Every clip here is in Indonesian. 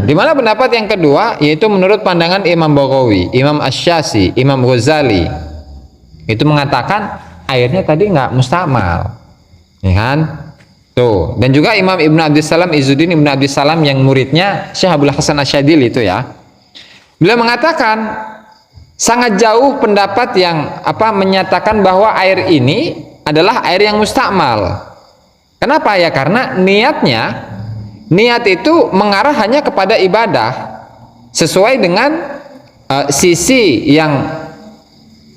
Di mana pendapat yang kedua yaitu menurut pandangan Imam Baghawi, Imam Asy-Syafi'i, Imam Ghazali itu mengatakan airnya tadi nggak mustamal, ya kan? Tuh, dan juga Imam Ibnu Abdissalam Izzuddin Ibnu Abdissalam yang muridnya Syekh Abdul Hasan Asy-Syadzili itu ya. Beliau mengatakan sangat jauh pendapat yang menyatakan bahwa air ini adalah air yang mustakmal. Kenapa ya? Karena niat itu mengarah hanya kepada ibadah sesuai dengan sisi yang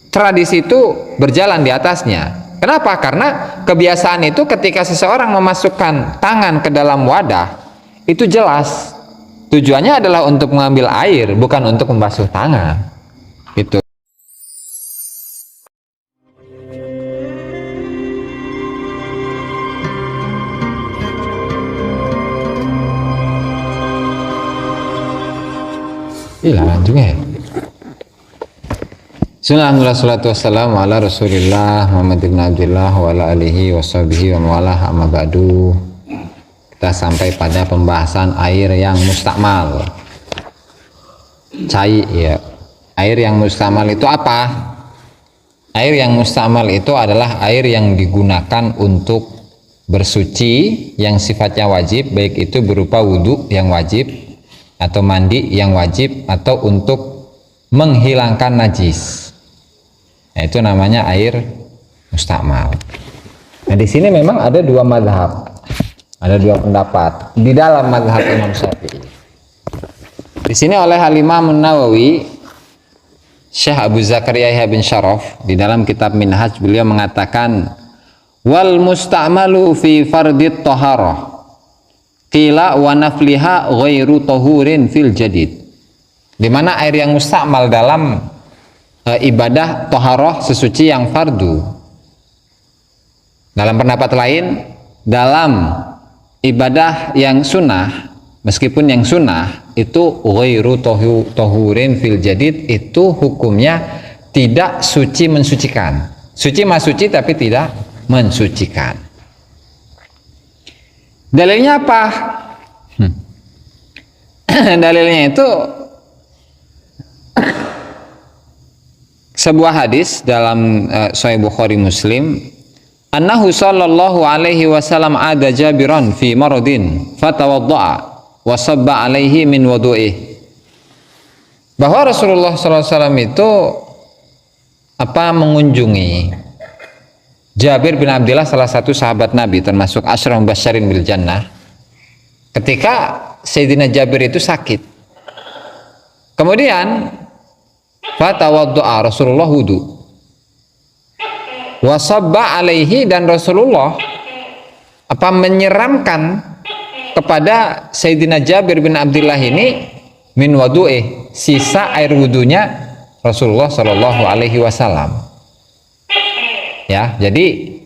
tradisi itu berjalan di atasnya. Kenapa? Karena kebiasaan itu ketika seseorang memasukkan tangan ke dalam wadah itu jelas tujuannya adalah untuk mengambil air, bukan untuk membasuh tangan. Gitu. Hilang juga ya. Bismillahirrahmanirrahim. Wassalatu wassalamu ala Rasulillah Muhammad ibn Abdullah wa ala alihi washabihi wa mawalah, amma ba'du. Kita sampai pada pembahasan air yang mustakmal. Ya. Air yang mustakmal itu apa? Air yang mustakmal itu adalah air yang digunakan untuk bersuci yang sifatnya wajib, baik itu berupa wudhu yang wajib atau mandi yang wajib atau untuk menghilangkan najis. Nah, itu namanya air mustakmal. Nah, di sini memang ada dua mazhab, ada dua pendapat di dalam mazhab Imam Syafi'i. Di sini oleh Al-Imam Nawawi, Syekh Abu Zakaria Yahya bin Syaraf di dalam kitab Minhaj beliau mengatakan wal musta'malu fi fardit taharah qila wa nafliha ghairu tahurin fil jadid. Di mana air yang mustakmal dalam ibadah taharah sesuci yang fardu. Dalam pendapat lain, dalam ibadah yang sunnah, meskipun yang sunnah itu ghairu tahurin fil jadid, itu hukumnya tidak suci mensucikan. Suci mah suci tapi tidak mensucikan. Dalilnya apa? Dalilnya itu sebuah hadis dalam Sahih Bukhari Muslim, annahu sallallahu alaihi wasallam ada Jabiran fi maradin fatawadda'a wa sabba alaihi min wudu'ih. Bahwa Rasulullah sallallahu alaihi wasallam itu mengunjungi Jabir bin Abdullah, salah satu sahabat Nabi termasuk Asyra Mubasysyirin bil Jannah, ketika Sayyidina Jabir itu sakit. Kemudian fatawadda'a, Rasulullah wudu, wasabba alaihi, dan Rasulullah menyiramkan kepada Sayyidina Jabir bin Abdullah ini min wudu'ih, sisa air wudunya Rasulullah Shallallahu Alaihi Wasallam. Ya, jadi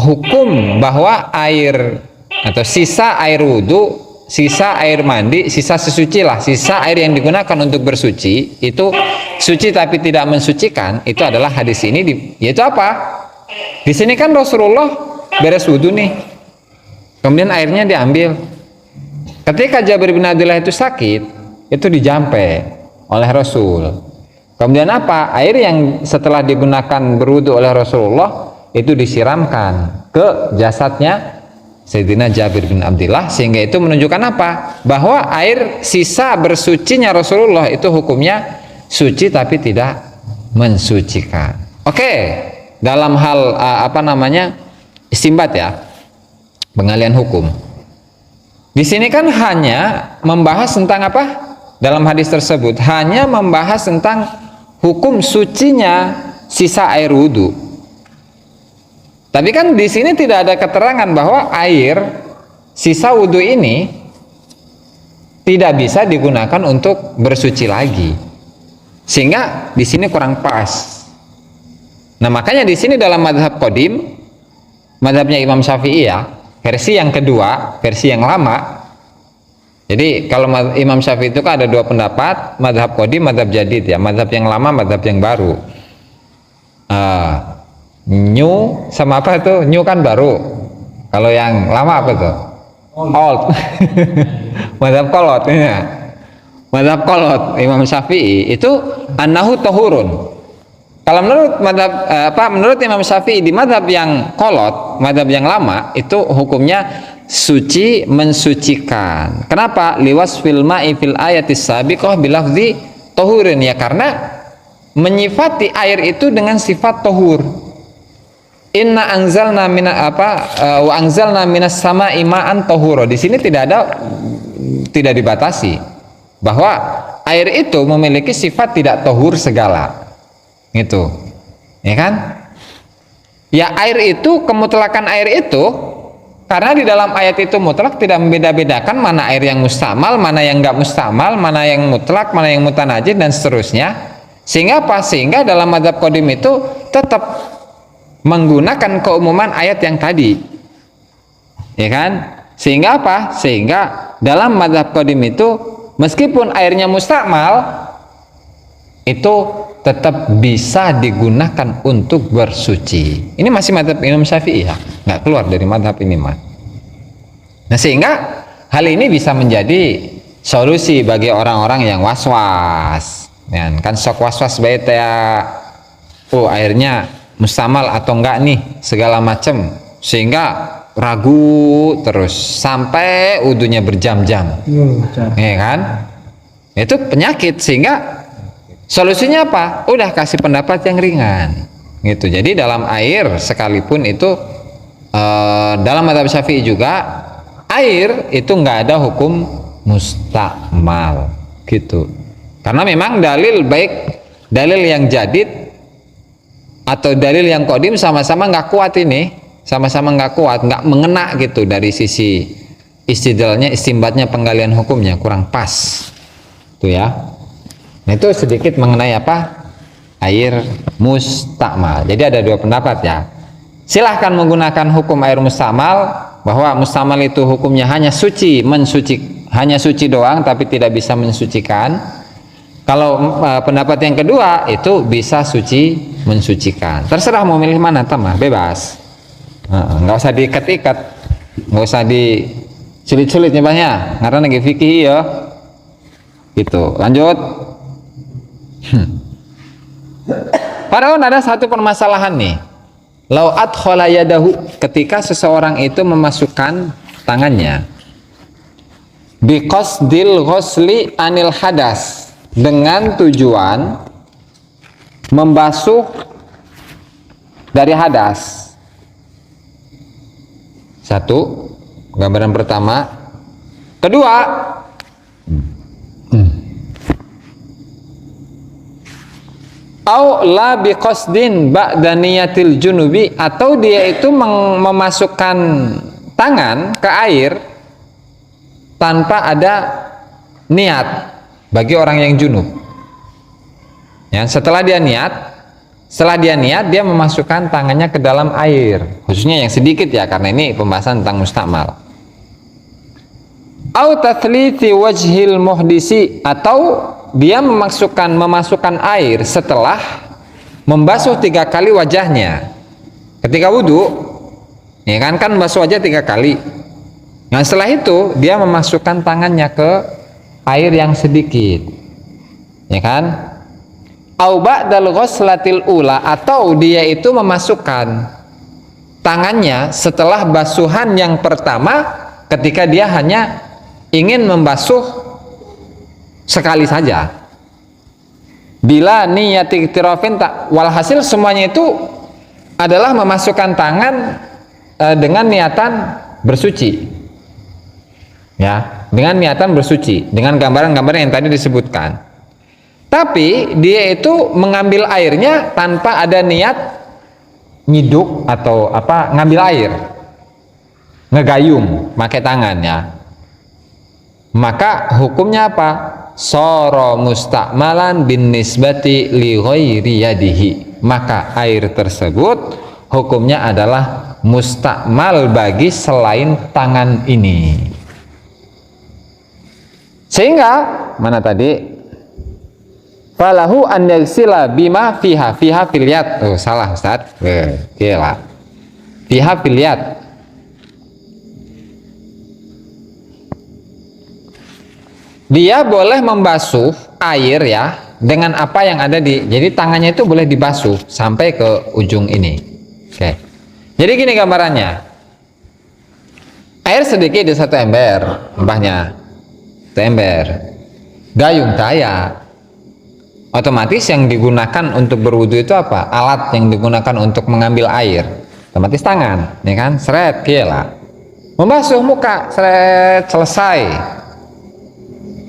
hukum bahwa air atau sisa air wudu, sisa air mandi, sisa sesuci lah, sisa air yang digunakan untuk bersuci itu suci tapi tidak mensucikan, itu adalah hadis ini yaitu apa? Di sini kan Rasulullah beres wudu nih, kemudian airnya diambil. Ketika Jabir bin Abdullah itu sakit, itu dijampe oleh Rasul. Kemudian air yang setelah digunakan berwudu oleh Rasulullah itu disiramkan ke jasadnya Sayyidina Jabir bin Abdullah, sehingga itu menunjukkan apa? Bahwa air sisa bersucinya Rasulullah itu hukumnya suci tapi tidak mensucikan. Oke, dalam hal istinbat ya, pengalian hukum. Di sini kan hanya membahas tentang apa? Dalam hadis tersebut hanya membahas tentang hukum sucinya sisa air wudu. Tapi kan di sini tidak ada keterangan bahwa air sisa wudhu ini tidak bisa digunakan untuk bersuci lagi, sehingga di sini kurang pas. Nah, makanya di sini dalam mazhab qadim, mazhabnya Imam Syafi'i ya, versi yang kedua, versi yang lama. Jadi kalau Imam Syafi'i itu kan ada dua pendapat, mazhab qadim, mazhab jadid ya, mazhab yang lama, mazhab yang baru. New sama apa itu? New kan baru. Kalau yang lama apa tuh? old. Mazhab kolot ya. Mazhab kolot Imam Syafi'i itu annahu tahurun. Kalau menurut madhab menurut Imam Syafi'i di madhab yang kolot, madhab yang lama itu hukumnya suci, mensucikan. Kenapa? Liwas fil ma'i fil ayatis sabiqah bilafzi tahurin, ya karena menyifati air itu dengan sifat tahur. Inna anzalna wa anzalna minas sama'i ma'an tahura. Di sini tidak dibatasi bahwa air itu memiliki sifat tidak tahur segala. Gitu. Ya kan? Ya air itu, kemutlakan air itu, karena di dalam ayat itu mutlak tidak membeda-bedakan mana air yang mustamal, mana yang enggak mustamal, mana yang mutlak, mana yang mutanajis dan seterusnya. Sehingga apa? Sehingga dalam mazhab qadim itu tetap menggunakan keumuman ayat yang tadi, ya kan? Sehingga apa? Sehingga dalam mazhab qadim itu meskipun airnya mustakmal itu tetap bisa digunakan untuk bersuci. Ini masih mazhab Imam Syafi'i ya, nggak keluar dari mazhab ini mah. Nah sehingga hal ini bisa menjadi solusi bagi orang-orang yang was-was, ya, kan sok was-was baik ya, airnya mustamal atau enggak nih segala macam, sehingga ragu terus sampai wudunya berjam-jam, ya kan? Itu penyakit. Sehingga solusinya apa? Udah kasih pendapat yang ringan, gitu. Jadi dalam air sekalipun itu dalam mazhab Syafi'i juga air itu enggak ada hukum mustakmal, gitu. Karena memang dalil baik dalil yang jadid atau dalil yang qadim sama-sama nggak kuat ini, sama-sama nggak kuat, nggak mengena gitu dari sisi istidlalnya, istimbatnya, penggalian hukumnya kurang pas, tuh ya. Nah itu sedikit mengenai apa air mustakmal. Jadi ada dua pendapat ya. Silahkan menggunakan hukum air mustakmal, bahwa mustakmal itu hukumnya hanya suci, hanya suci doang, tapi tidak bisa mensucikan. Kalau pendapat yang kedua itu bisa suci, mensucikan. Terserah mau milih mana, tamah bebas. Nggak usah diikat-ikat, nggak usah disulit-sulit nyebahnya, karena lagi fikih ya. Gitu. Lanjut. Padahal ada satu permasalahan nih. Lau adkhala yadahu, ketika seseorang itu memasukkan tangannya biqasdil ghusli anil hadas, dengan tujuan membasuh dari hadas. Satu, gambaran pertama. Kedua, au la biqasdin ba'da niyatil junubi, atau dia itu memasukkan tangan ke air tanpa ada niat bagi orang yang junub. Ya, setelah dia niat dia memasukkan tangannya ke dalam air, khususnya yang sedikit ya, karena ini pembahasan tentang mustakmal. Au tathlithi wajhil muhdisi, atau dia memasukkan air setelah membasuh 3 kali wajahnya ketika wudhu, ya kan membasuh wajah 3 kali. Nah setelah itu dia memasukkan tangannya ke air yang sedikit, ya kan? Au ba'dal ghuslatil ula, atau dia itu memasukkan tangannya setelah basuhan yang pertama ketika dia hanya ingin membasuh sekali saja. Bila niyati iktirafin tak, walhasil semuanya itu adalah memasukkan tangan dengan niatan bersuci. Ya, dengan niatan bersuci, dengan gambaran-gambaran yang tadi disebutkan. Tapi dia itu mengambil airnya tanpa ada niat nyiduk atau apa, ngambil air, ngegayung pakai tangan ya. Maka hukumnya apa? Soro mustakmalan bin nisbati li ghairi yadihi. Maka air tersebut hukumnya adalah mustakmal bagi selain tangan ini. Sehingga mana tadi? Falahu an yagsila bima fiha fil yad. Oh, salah Ustaz. Gila. Fiha fil yad. dia boleh membasuh air ya dengan apa yang ada di, jadi tangannya itu boleh dibasuh sampai ke ujung ini. Oke. Jadi gini gambarannya. Air sedikit di satu ember, umpamanya. Satu ember. Gayung taya. Otomatis yang digunakan untuk berwudu itu apa? Alat yang digunakan untuk mengambil air. Otomatis tangan, ya kan? Seret, gila. Membasuh muka, seret, selesai.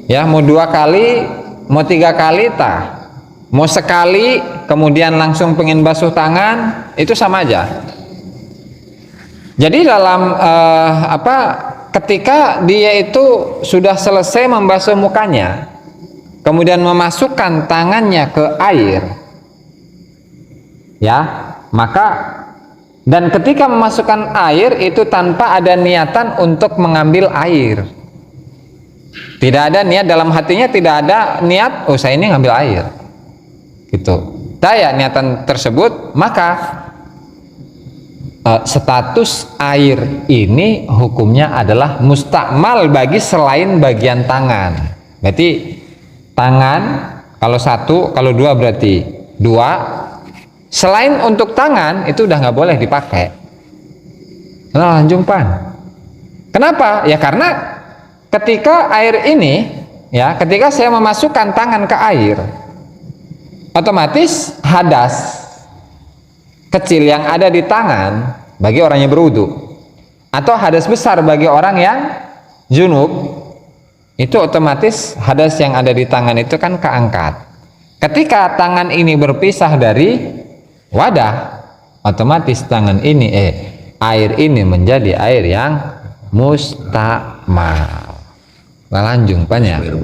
Ya, mau 2 kali, mau 3 kali, tah. Mau sekali, kemudian langsung pengen basuh tangan, itu sama aja. Jadi dalam ketika dia itu sudah selesai membasuh mukanya, kemudian memasukkan tangannya ke air, ya, maka dan ketika memasukkan air itu tanpa ada niatan untuk mengambil air, tidak ada niat dalam hatinya, tidak ada niat, oh saya ini ngambil air, gitu. Daya niatan tersebut, maka status air ini hukumnya adalah mustakmal bagi selain bagian tangan. Berarti tangan kalau 1, kalau 2 berarti 2. Selain untuk tangan itu udah nggak boleh dipakai. Nah, lanjungpan. Kenapa? Ya karena ketika air ini, ya ketika saya memasukkan tangan ke air, otomatis hadas kecil yang ada di tangan bagi orang yang berwudu atau hadas besar bagi orang yang junub, itu otomatis hadas yang ada di tangan itu kan keangkat. Ketika tangan ini berpisah dari wadah, otomatis tangan ini air ini menjadi air yang mustakmal. Lanjung banyak.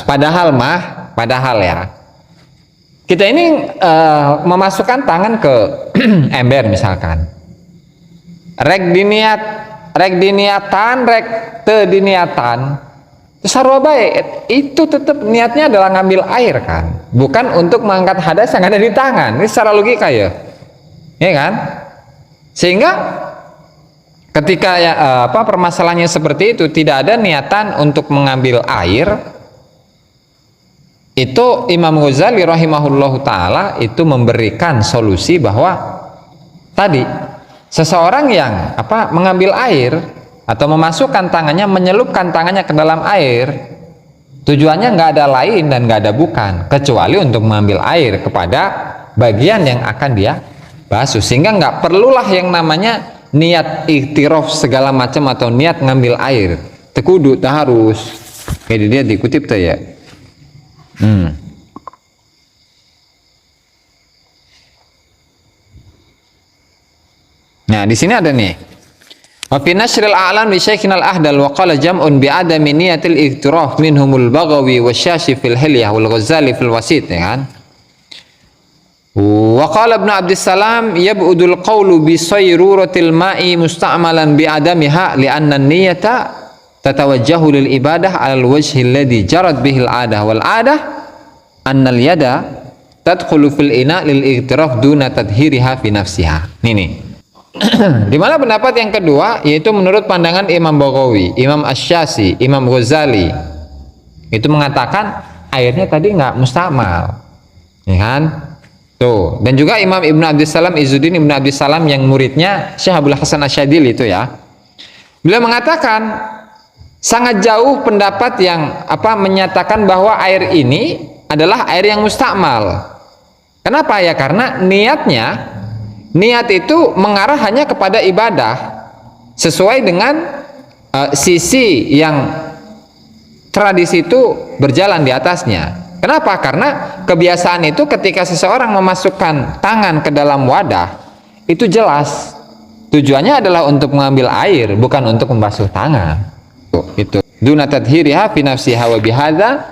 Padahal ya, kita ini memasukkan tangan ke ember misalkan, rek diniatan, rek teu diniatan, sarua bae itu tetap niatnya adalah ngambil air kan, bukan untuk mengangkat hadas yang ada di tangan. Ini secara logika ya kan? Sehingga ketika permasalahannya seperti itu, tidak ada niatan untuk mengambil air, itu Imam Ghazali rahimahullahu taala itu memberikan solusi bahwa tadi seseorang yang mengambil air atau memasukkan tangannya, menyelupkan tangannya ke dalam air, tujuannya nggak ada lain dan nggak ada bukan kecuali untuk mengambil air kepada bagian yang akan dia basuh, sehingga nggak perlulah yang namanya niat iktiraf segala macam atau niat ngambil air, tekudu tak harus kayak dia dikutip tuh ya. Nah di sini ada nih, wa fi nashril a'lam li syaikhina al-ahdal wa qala jam'un bi adami niyatil iktiraf minhumul Baghawi wasyashi fil hilyah wal Ghazali fil wasit, ya kan. Wa qala Ibnu Abdissalam yab'udul qawlu bi sayruratil ma'i musta'malan bi adamiha li anna an-niyata tatawajjahu lil ibadah 'ala al-wajhi alladhi jarat bihi al-'adah wal 'adah anna al-yada tadkhulu fil ina lil iktiraf duna tadhhiriha fi nafsiha. Nih. Di mana pendapat yang kedua, yaitu menurut pandangan Imam Baghawi, Imam Asy-Syafi'i, Imam Ghazali, itu mengatakan airnya tadi nggak mustakmal, ya kan? Tuh. Dan juga Imam Ibnu Abdissalam Izzuddin Ibnu Abdissalam yang muridnya Syekh Abdul Hasan Asy-Syadzili itu ya, beliau mengatakan sangat jauh pendapat yang menyatakan bahwa air ini adalah air yang mustakmal. Kenapa ya? Karena niat itu mengarah hanya kepada ibadah sesuai dengan sisi yang tradisi itu berjalan di atasnya. Kenapa? Karena kebiasaan itu ketika seseorang memasukkan tangan ke dalam wadah itu jelas tujuannya adalah untuk mengambil air, bukan untuk membasuh tangan. Itu duna tadhhiriha fi nafsiha wa bihadza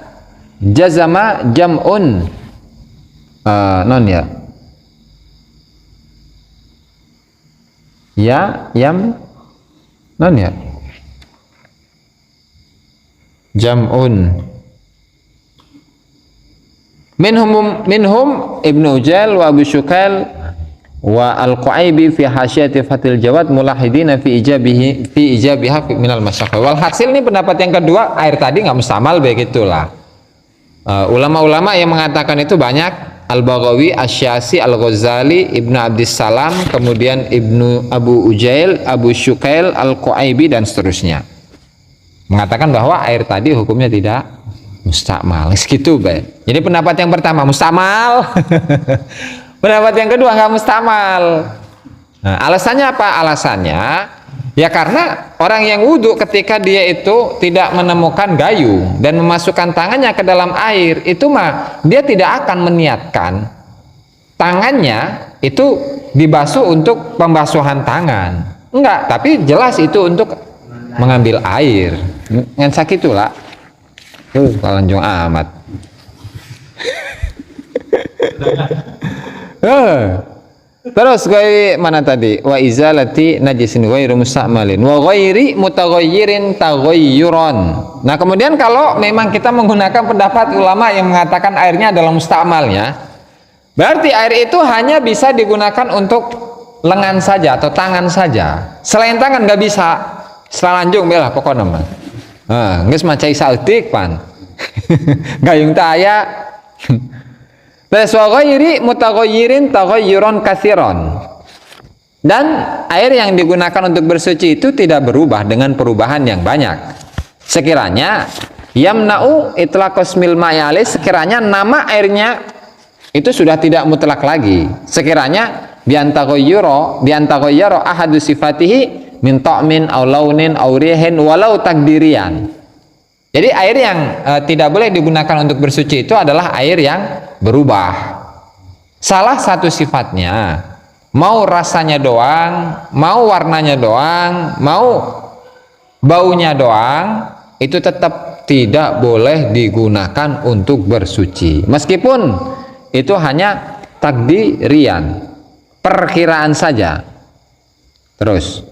jazama jam'un non ya yam non ya jam'un minhum Ibnu Ujail wa Abu Syukail wa al-Qu'aibi fi hasyati Fathil Jawad mulahidina fi ijabiha minal masyaqah. Walhasil ini pendapat yang kedua, air tadi nggak mustamal, begitulah. Ulama-ulama yang mengatakan itu banyak, Al-Baghawi, Asy-Syafi'i, Al-Ghazali, Ibnu Abdissalam, kemudian Ibnu Abu Ujail, Abu Syukail, Al-Qu'aibi dan seterusnya, mengatakan bahwa air tadi hukumnya tidak mustamal. Segitu, baik. Jadi pendapat yang pertama mustamal. Pendapat yang kedua nggak mustamal. Nah, alasannya apa? Alasannya ya karena orang yang wudhu ketika dia itu tidak menemukan gayung dan memasukkan tangannya ke dalam air, itu mah dia tidak akan meniatkan tangannya itu dibasuh untuk pembasuhan tangan. Enggak, tapi jelas itu untuk mengambil air. Ngan sakitulah. Kalanjung amat. Terus mana tadi? Wa izalati najisin ghairu musta'malin wa ghairi mutaghayyirin taghayyuran. Nah, kemudian kalau memang kita menggunakan pendapat ulama yang mengatakan airnya adalah musta'malnya, berarti air itu hanya bisa digunakan untuk lengan saja atau tangan saja. Selain tangan nggak bisa. Selanjung belah pokoknya mah. Geus macai sautik pan. Gayung teh aya. Wa ghairi mutaghayyirin taghayyuran katsiran. Dan air yang digunakan untuk bersuci itu tidak berubah dengan perubahan yang banyak. Sekiranya yamna'u itlaqus mil ma'i alaih, sekiranya nama airnya itu sudah tidak mutlak lagi. Sekiranya biantaghayyara ahadu sifatihi min ta'min aw launin aw rihin walau takdirian. Jadi air yang tidak boleh digunakan untuk bersuci itu adalah air yang berubah. Salah satu sifatnya, mau rasanya doang, mau warnanya doang, mau baunya doang, itu tetap tidak boleh digunakan untuk bersuci. Meskipun itu hanya takdirian, perkiraan saja. Terus,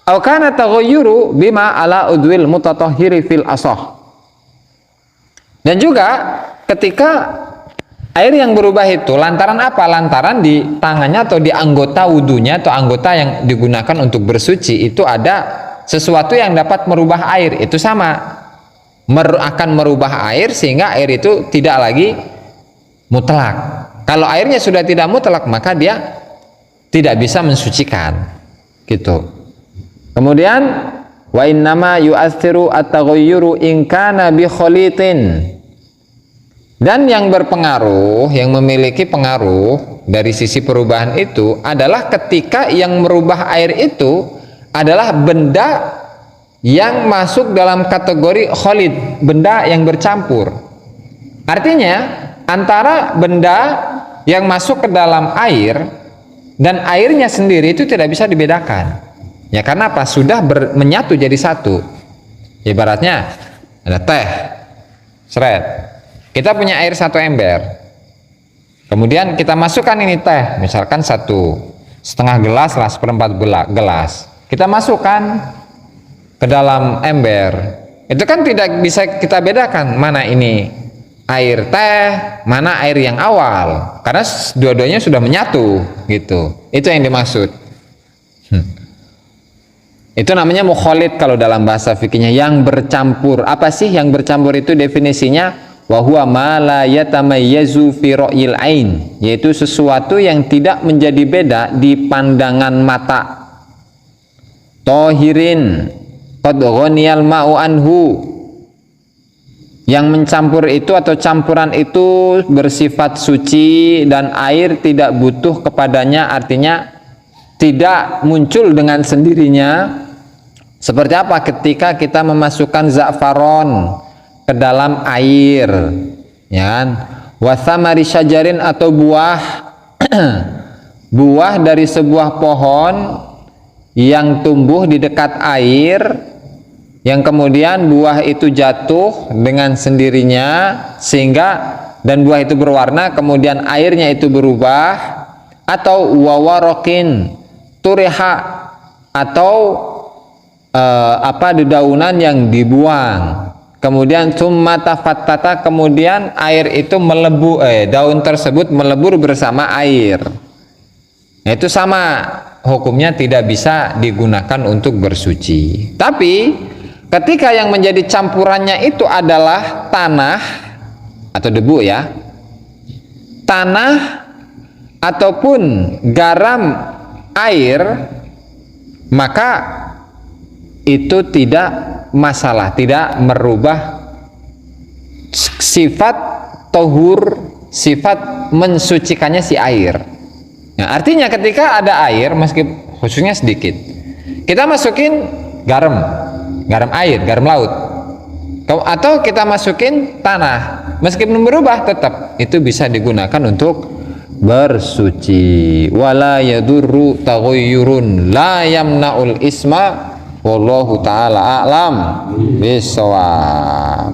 au kana taghayyuru bima ala udwil mutatahhiri fil asah. Dan juga ketika air yang berubah itu lantaran apa? Lantaran di tangannya atau di anggota wudunya atau anggota yang digunakan untuk bersuci itu ada sesuatu yang dapat merubah air. Itu sama, akan merubah air sehingga air itu tidak lagi mutlak. Kalau airnya sudah tidak mutlak, maka dia tidak bisa mensucikan, gitu. Kemudian wa innama yu'athiru at-taghayyuru in kana bi khalitin. Dan yang berpengaruh, yang memiliki pengaruh dari sisi perubahan itu adalah ketika yang merubah air itu adalah benda yang masuk dalam kategori khalid, benda yang bercampur. Artinya antara benda yang masuk ke dalam air dan airnya sendiri itu tidak bisa dibedakan. Ya karena apa? Sudah menyatu jadi satu. Ibaratnya ada teh, seret. Kita punya air 1 ember. Kemudian kita masukkan ini teh, misalkan 1,5 gelas lah, 1/4 gelas. Kita masukkan ke dalam ember. Itu kan tidak bisa kita bedakan mana ini air teh, mana air yang awal. Karena dua-duanya sudah menyatu, gitu. Itu yang dimaksud. Itu namanya mukhalid kalau dalam bahasa fikihnya, yang bercampur. Apa sih yang bercampur itu definisinya? Wa huwa ma la yatamayyazu fi ra'yil ain, yaitu sesuatu yang tidak menjadi beda di pandangan mata. Tahirin qad ghaniyal ma'u anhu, yang mencampur itu atau campuran itu bersifat suci dan air tidak butuh kepadanya, artinya tidak muncul dengan sendirinya. Seperti apa? Ketika kita memasukkan za'faron ke dalam air, ya kan? Wasamari syajarin, atau buah buah dari sebuah pohon yang tumbuh di dekat air, yang kemudian buah itu jatuh dengan sendirinya sehingga dan buah itu berwarna, kemudian airnya itu berubah. Atau wawarokin turiha, atau dedaunan yang dibuang, kemudian summa tafattata, kemudian air itu daun tersebut melebur bersama air. Nah, itu sama hukumnya, tidak bisa digunakan untuk bersuci. Tapi ketika yang menjadi campurannya itu adalah tanah atau debu ya, tanah ataupun garam air, maka itu tidak masalah, tidak merubah sifat tohur, sifat mensucikannya si air. Nah, artinya ketika ada air, meskipun khususnya sedikit, kita masukin garam air, garam laut, atau kita masukin tanah, meskipun berubah tetap itu bisa digunakan untuk bersuci. Wala yadurru taghayyurun la yamna'ul isma wallahu ta'ala a'lam bisawab.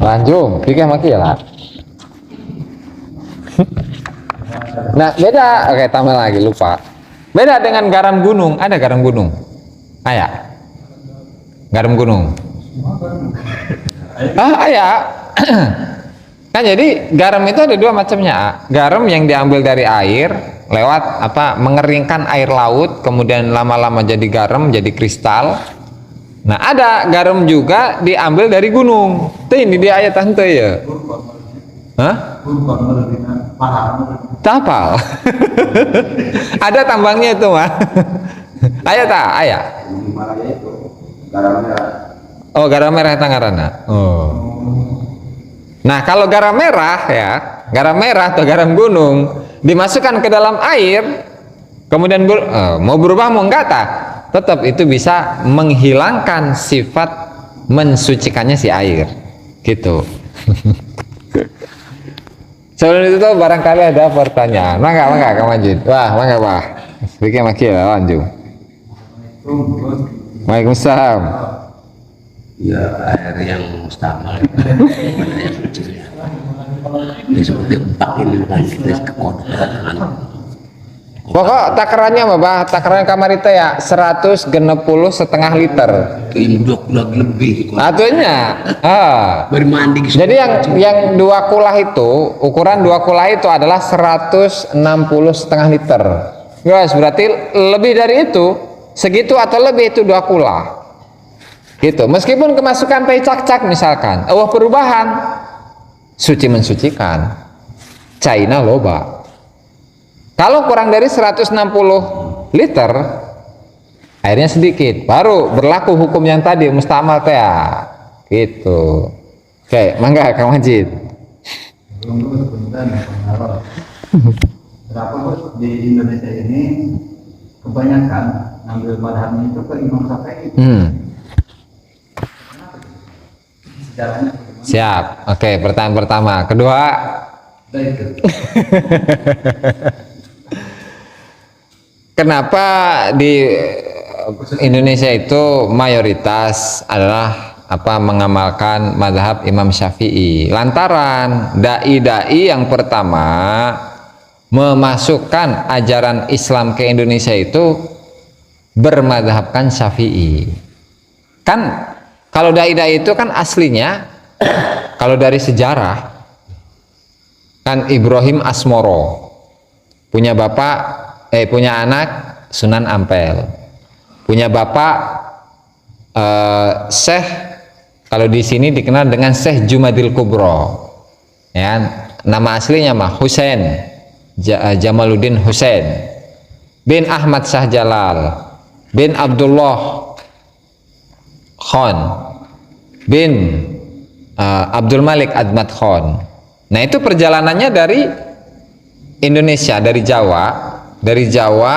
Lanjut, pikir makilah. Nah, beda. Oke, tambah lagi, lupa. Beda dengan garam gunung. Ada garam gunung? Ayah. Garam gunung. Ayah. Kan jadi garam itu ada dua macamnya. Garam yang diambil dari air lewat mengeringkan air laut, kemudian lama-lama jadi garam, jadi kristal. Nah, ada garam juga diambil dari gunung. Tuh ini dia ayat tante ya. Hah? Tapal. Ada tambangnya itu mah. Ayah tak? Ayah. Oh, garam merah Tangarana. Oh. Nah, kalau garam merah ya, garam merah atau garam gunung dimasukkan ke dalam air, kemudian mau berubah mau enggak tak, tetap itu bisa menghilangkan sifat mensucikannya si air. Gitu. Sebelum itu tuh barangkali ada pertanyaan. Mangga Kang Majid. Wah, mangga Pak. Bikin makin lanjut. Waalaikumsalam. Ya, air yang mustamal yang suci ya. Ini seperti empat ini bukan kita kekodokan. Pokok takarannya Bapak, takaran kamar itu ya 160,5 liter. Itu lebih. Artinya, Bermandi. jadi yang 2 kulah itu, ukuran 2 kulah itu adalah 160,5 liter. Guys, berarti lebih dari itu, segitu atau lebih itu 2 kulah. Gitu. Meskipun kemasukan pecak-cak misalkan, perubahan, suci mensucikan. China loba. Kalau kurang dari 160 liter, airnya sedikit, baru berlaku hukum yang tadi mustamal teh. Gitu. Oke, mangga Kang Majid. Kenapa di Indonesia ini kebanyakan ngambil madhabnya itu ke Imam Syafi'i? Sejarahnya bagaimana? Siap. Oke, pertanyaan pertama. Kedua, kenapa di Indonesia itu mayoritas adalah mengamalkan mazhab Imam Syafi'i? Lantaran dai-dai yang pertama memasukkan ajaran Islam ke Indonesia itu bermadzhabkan Syafi'i. Kan kalau dai-dai itu kan aslinya kalau dari sejarah kan Ibrahim Asmoro punya anak Sunan Ampel, punya bapak Syekh, kalau di sini dikenal dengan Syekh Jumadil Kubro, ya, nama aslinya mah Husain Jamaluddin Husain bin Ahmad Shah Jalal bin Abdullah Khan bin Abdul Malik Admat Khan. Nah, itu perjalanannya dari Indonesia, dari Jawa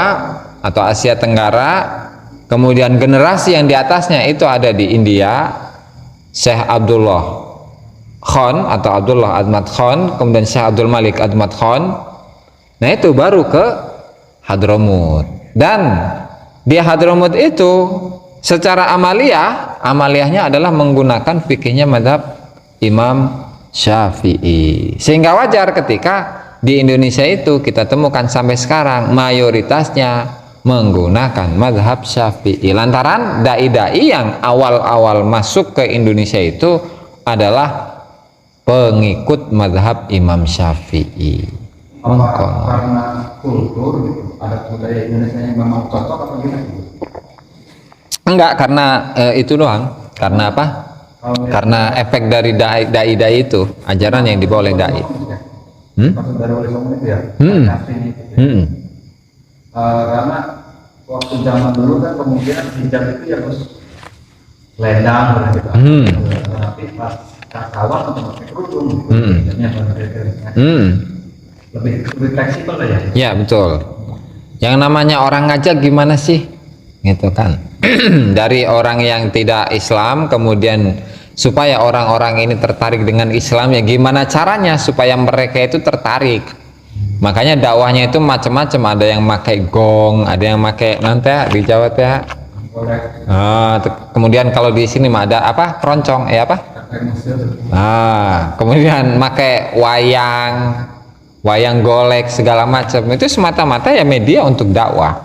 atau Asia Tenggara, kemudian generasi yang di atasnya itu ada di India, Syekh Abdullah Khan atau Abdullah Admat Khan, kemudian Syekh Abdul Malik Admat Khan. Nah, itu baru ke Hadramut. Dan di Hadramut itu secara amaliyahnya adalah menggunakan fikihnya mazhab Imam Syafi'i. Sehingga wajar ketika di Indonesia itu kita temukan sampai sekarang mayoritasnya menggunakan mazhab Syafi'i. Lantaran dai-dai yang awal-awal masuk ke Indonesia itu adalah pengikut mazhab Imam Syafi'i. Apa karena kultur gitu, ada budaya Indonesia yang memang cocok atau gimana gitu? Enggak, karena itu doang. Karena apa? Karena efek dari dai itu, ajaran yang dibawa oleh dai. Maksud dari Wali Songo itu ya? Kartini itu ya? Karena waktu zaman dulu kan kemungkinan hijab itu ya harus selendang gitu. Tapi pas kawan atau pakai kerudung gitu, hijabnya lebih fleksibel lah ya. Ya betul. Yang namanya orang ngajak gimana sih? Gitu kan. Dari orang yang tidak Islam, kemudian supaya orang-orang ini tertarik dengan Islam, ya gimana caranya supaya mereka itu tertarik. Makanya dakwahnya itu macam-macam, ada yang pakai gong, ada yang pakai nanti ya, di Jawa ya. Kemudian kalau di sini mah ada apa? Keroncong, apa? Kemudian pakai wayang golek segala macam. Itu semata-mata ya media untuk dakwah,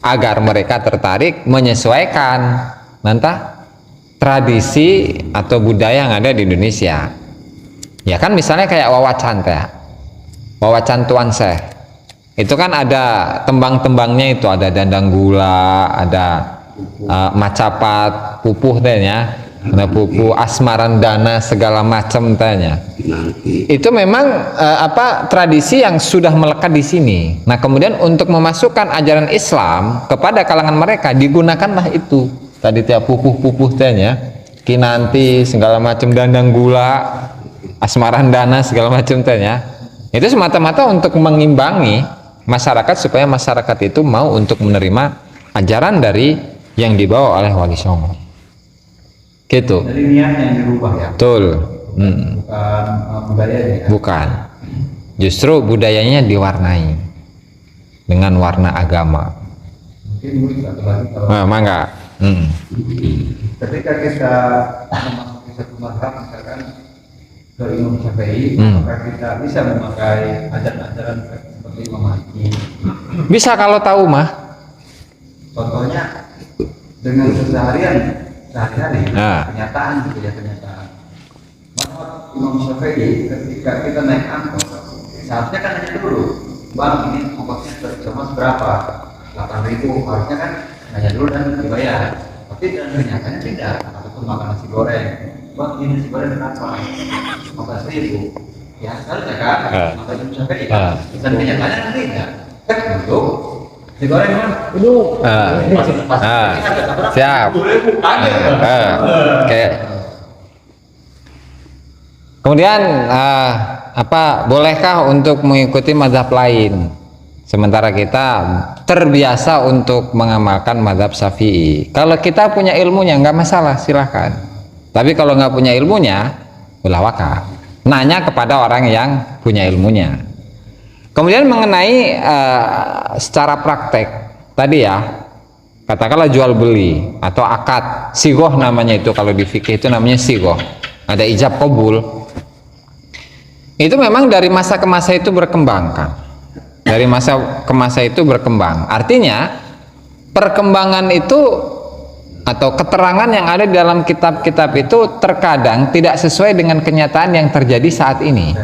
agar mereka tertarik menyesuaikan nanti tradisi atau budaya yang ada di Indonesia. Ya kan misalnya kayak wawacan Tuan Syekh. Itu kan ada tembang-tembangnya, itu ada dandang gula, ada macapat, pupuh tanya, ada pupuh asmaran dana segala macam tanya. Itu memang tradisi yang sudah melekat di sini. Nah, kemudian untuk memasukkan ajaran Islam kepada kalangan mereka digunakanlah itu. Tadi tiap pupuh tanya, kinanti segala macam, dandang gula, asmaran dana segala macam tanya. Itu semata-mata untuk mengimbangi masyarakat supaya masyarakat itu mau untuk menerima ajaran dari yang dibawa oleh Wali Songo. Gitu. Jadi niatnya yang dirubah ya. Betul. Bukan budayanya ya. Bukan. Justru budayanya diwarnai dengan warna agama. Mungkin dulu satu lagi kalau Mangga. ketika kita memasuki satu mazhab misalkan ke Imam Syafi'i, apakah kita bisa memakai ajaran-ajaran seperti Imam Maliki? Bisa kalau tahu mah. Contohnya dengan sehari-hari kenyataan gitu ya, kenyataan. Mazhab Imam Syafi'i ketika kita naik angkot, seharusnya kan nanya dulu, bang ini ongkosnya cuma berapa? 8.000, harusnya kan nanya dulu dan dibayar. Tapi dengan kenyataannya tidak. Ataupun makan nasi goreng, bang ini nasi goreng berapa? 15.000. Ya harusnya kan makan Imam Syafi'i kan. Dan kenyataannya kan tidak. Duduk nasi goreng kan? Duduk. Siap. Oke. Kemudian bolehkah untuk mengikuti mazhab lain? Sementara kita terbiasa untuk mengamalkan mazhab Syafi'i. Kalau kita punya ilmunya nggak masalah, silahkan. Tapi kalau nggak punya ilmunya, ulah wakaf. Nanya kepada orang yang punya ilmunya. Kemudian mengenai secara praktek tadi ya, katakanlah jual beli atau akad sigoh namanya, itu kalau di fikih itu namanya sigoh. Ada ijab qabul. Itu memang dari masa ke masa itu berkembang kan. Dari masa ke masa itu berkembang. Artinya perkembangan itu atau keterangan yang ada di dalam kitab-kitab itu terkadang tidak sesuai dengan kenyataan yang terjadi saat ini.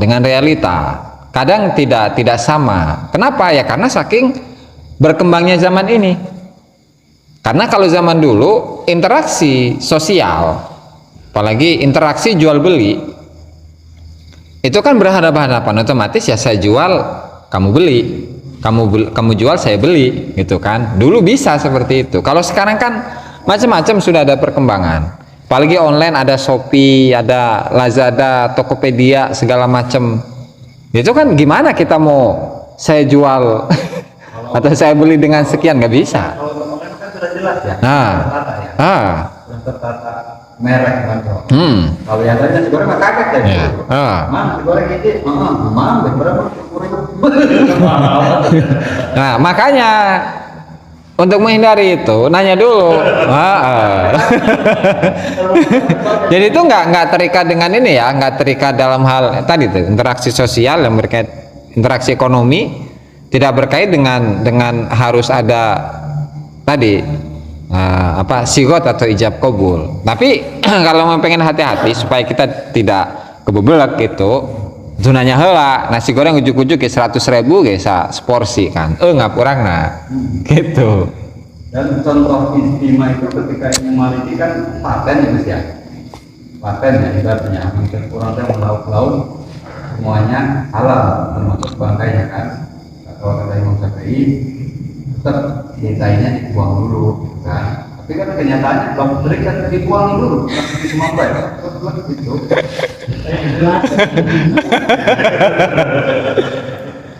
Dengan realita. Kadang tidak sama. Kenapa? Ya karena saking berkembangnya zaman ini. Karena kalau zaman dulu interaksi sosial, apalagi interaksi jual beli, itu kan berhadapan-hadapan, otomatis ya saya jual, kamu beli, kamu jual, saya beli, gitu kan. Dulu bisa seperti itu. Kalau sekarang kan macam-macam sudah ada perkembangan. Apalagi online, ada Shopee, ada Lazada, Tokopedia, segala macam. Itu kan gimana kita mau saya jual atau saya beli dengan sekian, nggak bisa. Kalau online kan sudah jelas ya. Sudah tertata merek kan. Kalau yang lain nasi goreng mah kaget ya. Nasi goreng ini, berapa? Nah, makanya untuk menghindari itu nanya dulu. Jadi itu nggak terikat dengan ini ya, nggak terikat dalam hal tadi tuh interaksi sosial yang berkait interaksi ekonomi, tidak berkait dengan harus ada tadi sigot atau ijab qabul. Tapi kalau mau pengen hati-hati supaya kita tidak kebebelak gitu, Tunanya heula nasi goreng ujuk-ujuk ke 100.000 ge seporsi kan. Ngapurangna. Gitu. Dan contoh istimewa itu ketika Imam Maliki kan paten ya Mas ya. Paten ya ibaratnya hampir kurang yang lauk-lauk semuanya halal termasuk bangkainya kan. Kalau kata Imam Syafi'i tetap sisanya dibuang dulu kan. Tapi kan kenyataannya kalau beri kan dibuang dulu cuma bayar gitu.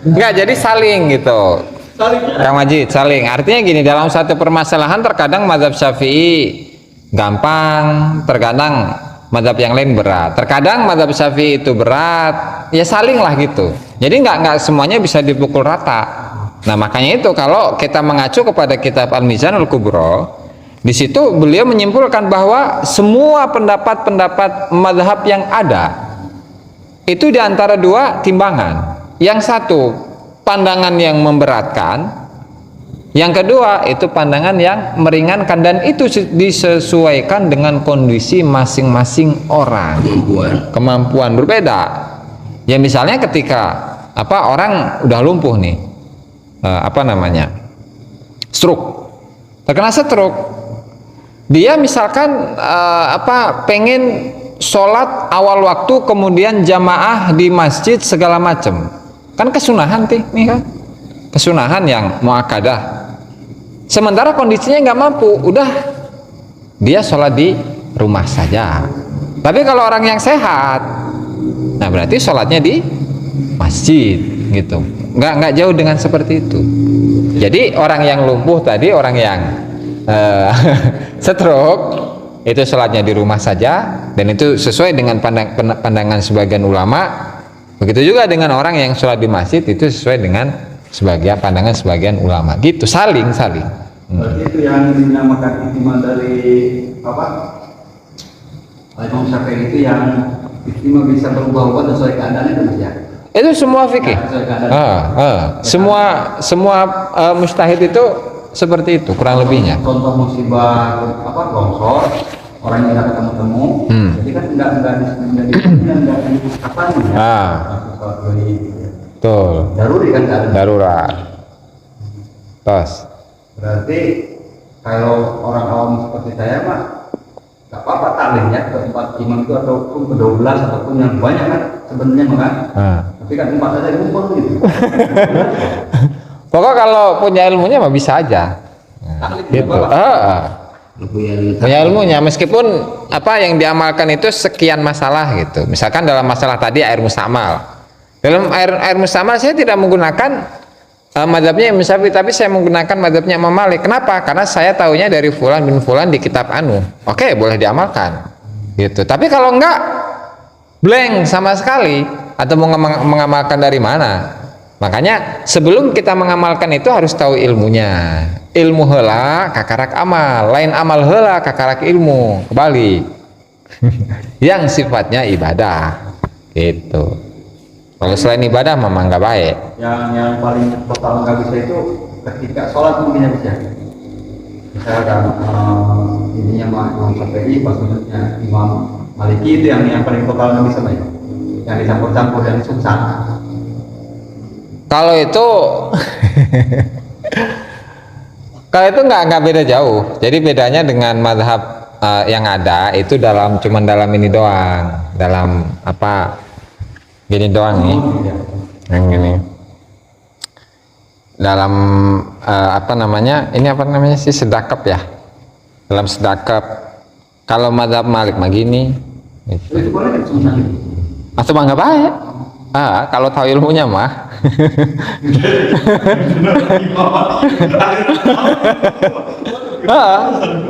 Enggak, jadi saling gitu. Kang Majid, saling. Artinya gini, dalam satu permasalahan terkadang mazhab Syafi'i gampang, terkadang mazhab yang lain berat. Terkadang mazhab Syafi'i itu berat, ya saling lah gitu. Jadi nggak semuanya bisa dipukul rata. Nah makanya itu kalau kita mengacu kepada kitab Al-Mizanul Kubro, di situ beliau menyimpulkan bahwa semua pendapat-pendapat mazhab yang ada itu diantara dua timbangan. Yang satu pandangan yang memberatkan, yang kedua itu pandangan yang meringankan, dan itu disesuaikan dengan kondisi masing-masing orang, kemampuan berbeda. Ya misalnya ketika orang udah lumpuh nih, stroke, terkena stroke, dia misalkan pengen sholat awal waktu kemudian jamaah di masjid segala macam, kan kesunahan nih kan, kesunahan yang muakkadah. Sementara kondisinya nggak mampu, udah dia sholat di rumah saja. Tapi kalau orang yang sehat, nah berarti sholatnya di masjid gitu. Nggak jauh dengan seperti itu. Jadi orang yang lumpuh tadi, orang yang stroke itu sholatnya di rumah saja, dan itu sesuai dengan pandangan sebagian ulama. Begitu juga dengan orang yang sholat di masjid, itu sesuai dengan pandangan sebagian ulama. Gitu, saling. Berarti itu yang dinamakan ijma dari Imam Syafi'i itu yang ijma bisa berubah-ubah sesuai keadaan itu Mas ya? Itu semua fikih. Semua mujtahid itu seperti itu kurang lebihnya. Contoh musibah longsor, orang yang tidak ketemu, jadi kan nggak betul. Daruri kan keadaan. Darurat. Tos. Berarti kalau orang awam seperti saya mah nggak apa-apa talihnya ke tempat imam itu ataupun ke 12 ataupun yang banyak kan sebenarnya kan. Tapi kan tempat saja ngumpul gitu. Pokok kalau punya ilmunya mah bisa aja. Gitu. Punya ilmunya, meskipun yang diamalkan itu sekian masalah gitu. Misalkan dalam masalah tadi air mustamal. Dalam air mustamal saya tidak menggunakan mazhabnya Imam Syafi'i, tapi saya menggunakan mazhabnya Imam Malik. Kenapa? Karena saya tahunya dari fulan bin fulan di kitab anu. Oke, boleh diamalkan. Gitu. Tapi kalau enggak blank sama sekali, atau mau mengamalkan dari mana? Makanya sebelum kita mengamalkan itu harus tahu ilmunya. Ilmu heula kakarak amal, lain amal heula kakarak ilmu, kebalik. Yang sifatnya ibadah. Gitu. Kalau selain ibadah memang nggak baik. Yang paling total nggak bisa itu ketika sholat mungkin ya bisa. Misalkan ininya Imam Syafi'i, maksudnya Imam Maliki itu yang paling total nggak bisa baik. Yang dicampur-campur dan susah. Kalau itu nggak beda jauh. Jadi bedanya dengan mazhab yang ada itu cuman dalam ini doang, dalam gini doang nih, yang gini. Dalam ini sih sedekap ya. Dalam sedekap. Kalau mazhab Malik mah gini. Gitu. Itu boleh kan susah? Atau mah nggak baik. Kalau tahu ilmunya mah.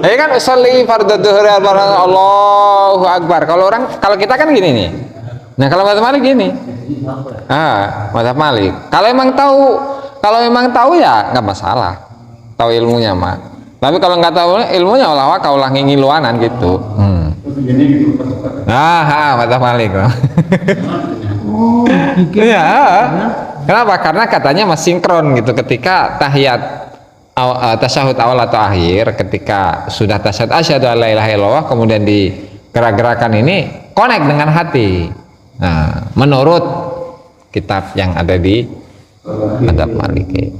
Ya kan sholli fardhu dhuhri Allahu Akbar. Kalau kita kan gini nih. Nah, kalau mazhab Malik gini. Mazhab Malik. Kalau memang tahu ya nggak masalah. Tahu ilmunya mah. Tapi kalau nggak tahu ilmunya olah kaulah ngingiluanan gitu. Mazhab Malik. Iya. Kenapa? Karena katanya masih sinkron gitu ketika tahiyat tasyahud awal atau akhir, ketika sudah tasyahud asyhadu alla ilaha illallah kemudian digerak-gerakan ini connect dengan hati. Nah, menurut kitab yang ada di Madzhab Maliki.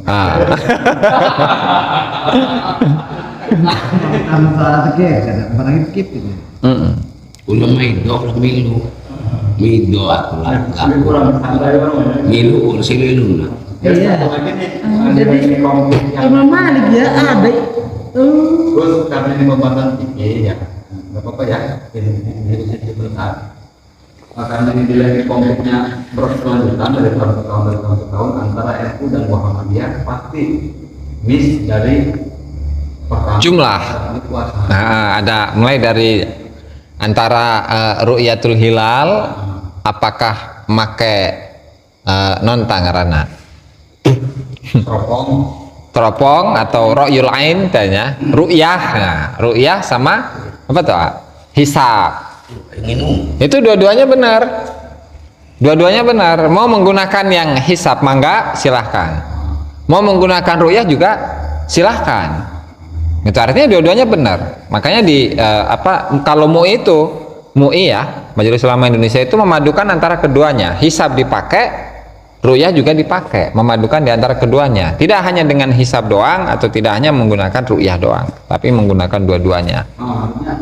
Ulama itu milu milu atau milu kursi milu. Iya. Jadi Imam Malik ya ada. Terus karena ini pembahasan fikih ya, nggak apa-apa ya, ini benar. Karena ini nilai konfliknya berkelanjutan dari tahun ke tahun antara NU dan Muhammadiyah pasti miss dari pertama Jumlah. Nah, ada mulai dari antara ru'yatul hilal, apakah make nonta ngaranna teropong atau ro'yul ain tanya ru'yah. Nah, ru'yah sama apa tuh? Hisab. Itu dua-duanya benar. Dua-duanya benar. Mau menggunakan yang hisab mangga silahkan. Mau menggunakan ru'yah juga silahkan. Itu artinya dua-duanya benar. Makanya di kalau MUI ya, Majelis Ulama Indonesia itu memadukan antara keduanya. Hisab dipakai, ru'yah juga dipakai, memadukan di antara keduanya. Tidak hanya dengan hisab doang atau tidak hanya menggunakan ru'yah doang, tapi menggunakan dua-duanya.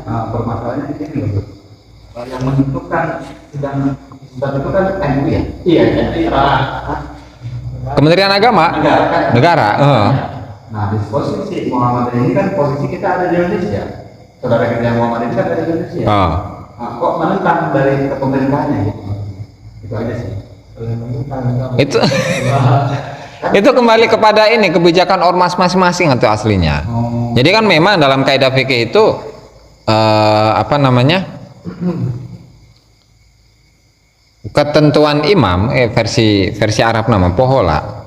Permasalahannya di sini loh. Yang menentukan sedang itu kan NU ya? Iya. Kementerian Agama, negara. Nah, di posisi Muhammadiyah ini kan posisi kita ada di Indonesia. Saudara kita yang Muhammadiyah ini kan ada di Indonesia. Nah, kok menentang dari pemerintahnya gitu? Itu aja sih. Itu kembali kepada ini kebijakan ormas masing-masing atau aslinya. Jadi kan memang dalam kaidah fikih itu ketentuan imam versi Arab nama pohola.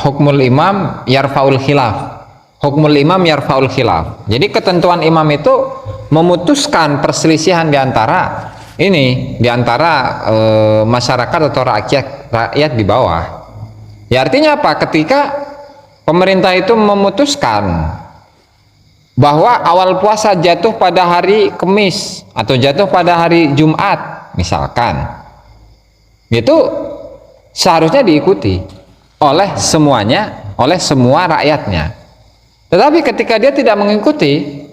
Hukmul imam yarfaul khilaf. Hukmul imam yarfaul khilaf. Jadi ketentuan imam itu memutuskan perselisihan di antara masyarakat atau rakyat di bawah. Ya artinya apa? Ketika pemerintah itu memutuskan bahwa awal puasa jatuh pada hari Kamis atau jatuh pada hari Jumat misalkan, itu seharusnya diikuti oleh semuanya, oleh semua rakyatnya. Tetapi ketika dia tidak mengikuti,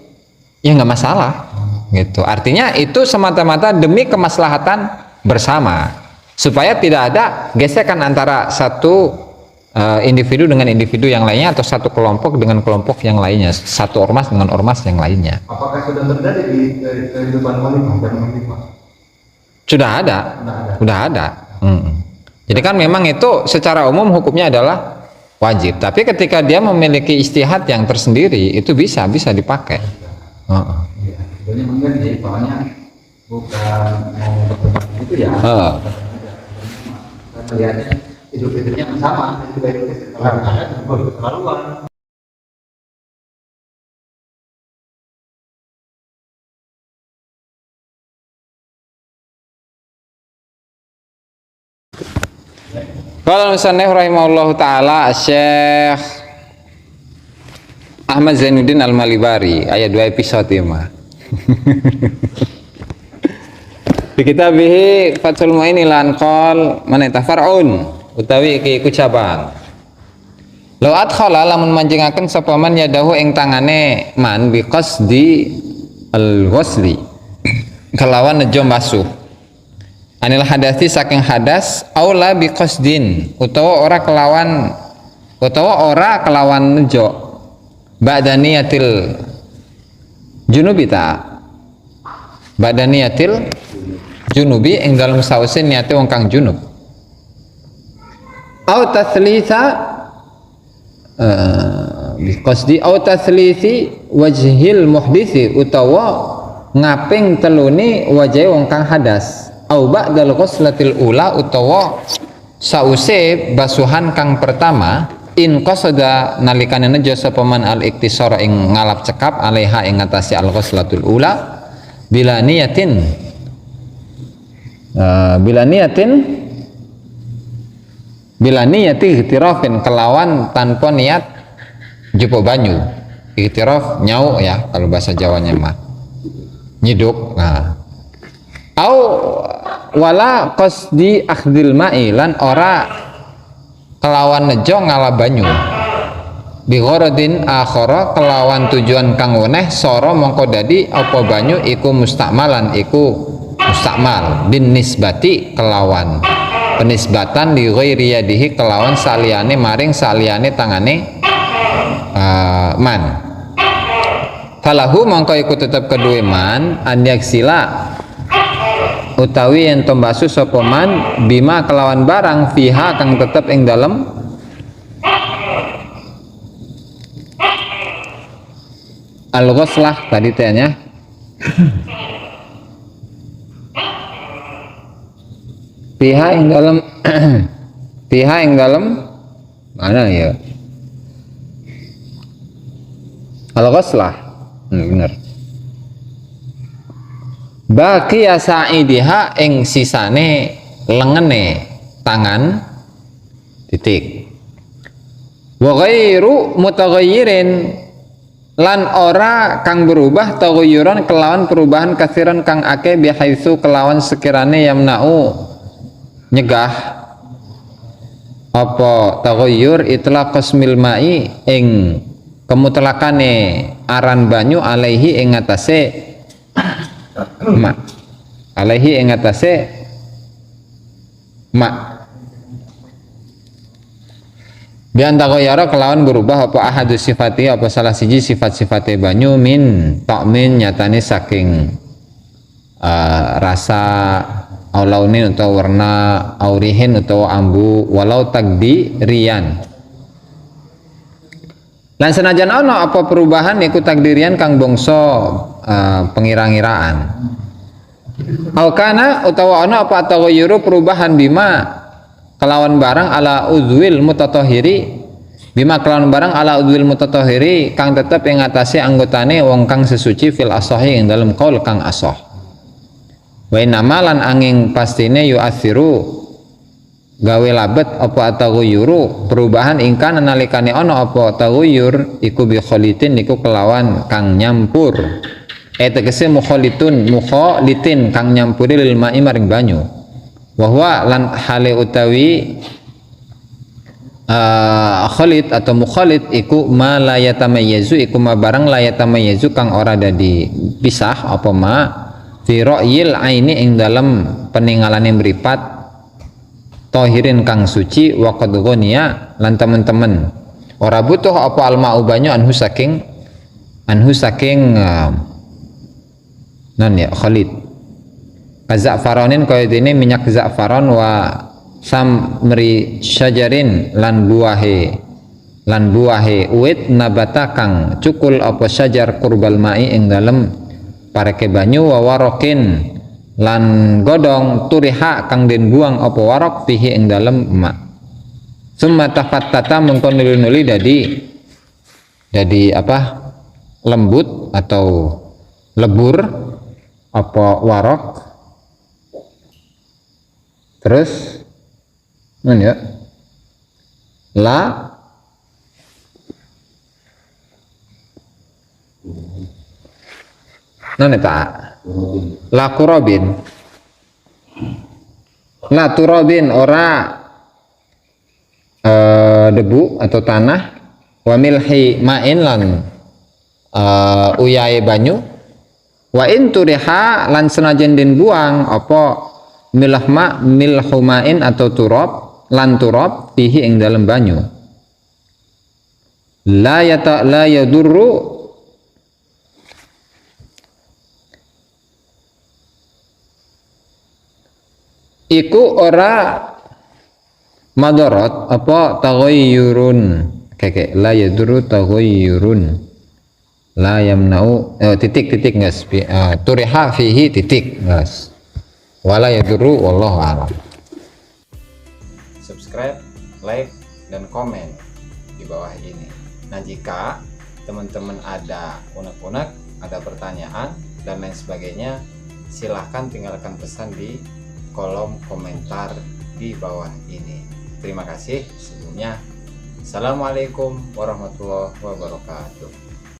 ya nggak masalah, gitu. Artinya itu semata-mata demi kemaslahatan bersama, supaya tidak ada gesekan antara satu individu dengan individu yang lainnya atau satu kelompok dengan kelompok yang lainnya, satu ormas dengan ormas yang lainnya. Apakah sudah terjadi di kehidupan khalifah? Sudah ada. Jadi kan memang itu secara umum hukumnya adalah wajib. Tapi ketika dia memiliki istihad yang tersendiri, itu bisa dipakai. Ini mungkin sih, pokoknya bukan mau berdebat itu ya. Lihatnya hidup-hidupnya sama, hidup-hidupnya terlaluan. Qala musannif rahimahullahu taala Syekh Ahmad Zainuddin Al-Malibari ayat 2 episode ya mah. Di kitabih Fathul Mu'in lan qol maneta far'un utawi iki iku cabang. Law adkhala lamun manjengaken sapa man yadahu ing tangane man bi qasdi al-ghusli kelawan nejo basuh anil hadasi saking hadas aula bi qasdin utawa ora kelawan nejo badaniyatil junubita badaniyatil junubi ing dalam sause niate wong kang junub au tathlitha bi qasdi au tathlisi wajhil muhdisi utawa ngaping teluni wajahe wong kang hadas au ba'dal ghuslatil ula utawa sause basuhan kang pertama in qasada nalikane nejo sapa man al iktisara ing ngalap cekap alaiha ing ngatasi al ghuslatul ula bila niyatin ihtirafin kelawan tanpa niat jupo banyu. Ihtiraf nyau ya kalau bahasa Jawanya mah nyiduk. Nah au wala qasdi akhdil ma'i lan ora kelawan nejo ngala banyu bi gharadin akhara kelawan tujuan kang weneh sara mongko dadi apa banyu iku mustakmalan iku mustakmal bin nisbati kelawan penisbatan di ghairi yadihi kelawan saliyane maring saliyane tangane man falahu mongko iku tetep kedue man an yaksila utawi yen tombasu sapa man bima kelawan barang fiha kang tetep ing dalem al-ghuslah tadi tanya fiha ing dalem fiha ing dalem mana ya al-ghuslah bener baki sa'idiha ing sisane lengene tangan titik wa ghairu mutaghayyirin lan ora kang berubah taghayyuran kelawan perubahan kasiran kang akeh bihaitsu kelawan sekirane yamna'u nyegah apa taghayyur itlaq qasmil ma'i ing kemutlakane aran banyu alaihi ing atase ma alaihi ing atase ma bian takoyara kelawan berubah apa ahadu sifati apa salah siji sifat-sifate banyu min ta'min nyatane saking rasa aulaunin atau warna aurihin atau ambu walau tagdi rian lan senajan ana apa perubahan iku takdirian kang bangsa pengira-ngiraan au kana utawa ana apa taghayyuru perubahan bima kelawan barang ala uzwil mutatahhiri bima kelawan barang ala uzwil mutatahhiri kang tetep ing atase anggotane wong kang sesuci fil asahi ing dalem qaul kang asah wa inamalan angin pastine yu'athiru gawe labet apa taghayyuru perubahan ingkana nalikane ana apa taghayyur iku bi khalitin iku kelawan kang nyampur tegese mukhalitun mukhalitin kang nyampuri lil ma'i maring banyu wa huwa lan hale utawi khalit atau mukhalit iku ma la yatamayyazu iku ma barang la yatamayyazu kang ora dadi pisah apa ma fi ra'yil aini ing dalem peningalane mripat tohirin kang suci wa qad ghaniya lan temen-temen ora butuh apa alma'u banyu anhu saking non ya khalid kaza'faronin kaya dene minyak za'faron wa samri syajarin lan buahe uwit nabata kang cukul apa syajar kurbal ma'i ing dalem pareke banyu wa warokin lan godong turiha kang den buang apa warok fihi ing dalem ma summa tafattata mengko nuli dadi apa lembut atau lebur apa warok terus non ya la non eta la kurobin la turobin ora debu atau tanah wa milhi ma'in lan uyahe banyu wa in turiha lan senajan den buang apa milhma milhumain atau turab lan turab fihi ing dalem banyu la yadurru iku ora madarat apa taghayyurun keke la yadurru taghayyurun la yamna'u titik ngas turiha fihi titik ngas wala yadurru wallahu a'lam. Subscribe, like dan komen di bawah ini. Nah, jika teman-teman ada unek-unek, ada pertanyaan dan lain sebagainya, silahkan tinggalkan pesan di kolom komentar di bawah ini. Terima kasih sebelumnya. Assalamualaikum warahmatullahi wabarakatuh.